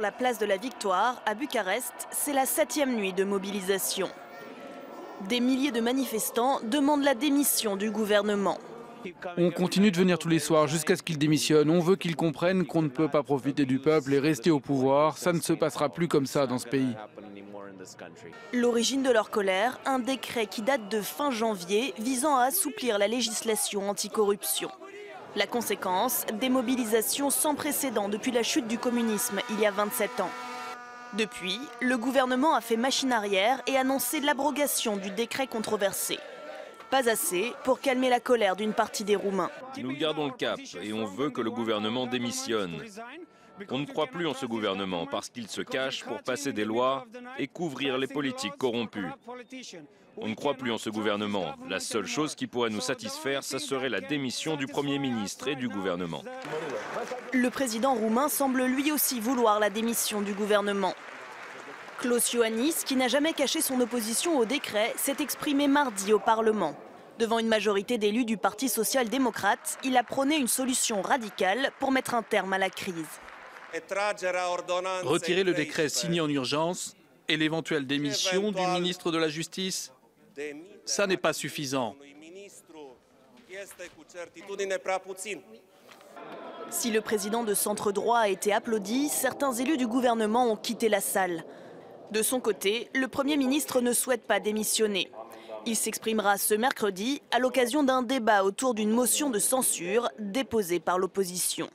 la place de la Victoire, à Bucarest, c'est la 7e nuit de mobilisation. Des milliers de manifestants demandent la démission du gouvernement. On continue de venir tous les soirs jusqu'à ce qu'il démissionne. On veut qu'il comprenne qu'on ne peut pas profiter du peuple et rester au pouvoir. Ça ne se passera plus comme ça dans ce pays. L'origine de leur colère, un décret qui date de fin janvier visant à assouplir la législation anticorruption. La conséquence, des mobilisations sans précédent depuis la chute du communisme il y a 27 ans. Depuis, le gouvernement a fait machine arrière et annoncé l'abrogation du décret controversé. Pas assez pour calmer la colère d'une partie des Roumains. Nous gardons le cap et on veut que le gouvernement démissionne. On ne croit plus en ce gouvernement parce qu'il se cache pour passer des lois et couvrir les politiques corrompus. On ne croit plus en ce gouvernement. La seule chose qui pourrait nous satisfaire, ça serait la démission du Premier ministre et du gouvernement. Le président roumain semble lui aussi vouloir la démission du gouvernement. Klaus Iohannis, qui n'a jamais caché son opposition au décret, s'est exprimé mardi au Parlement. Devant une majorité d'élus du Parti social-démocrate, il a prôné une solution radicale pour mettre un terme à la crise. Retirer le décret signé en urgence et l'éventuelle démission du ministre de la Justice, ça n'est pas suffisant. Si le président de centre-droit a été applaudi, certains élus du gouvernement ont quitté la salle. De son côté, le Premier ministre ne souhaite pas démissionner. Il s'exprimera ce mercredi à l'occasion d'un débat autour d'une motion de censure déposée par l'opposition.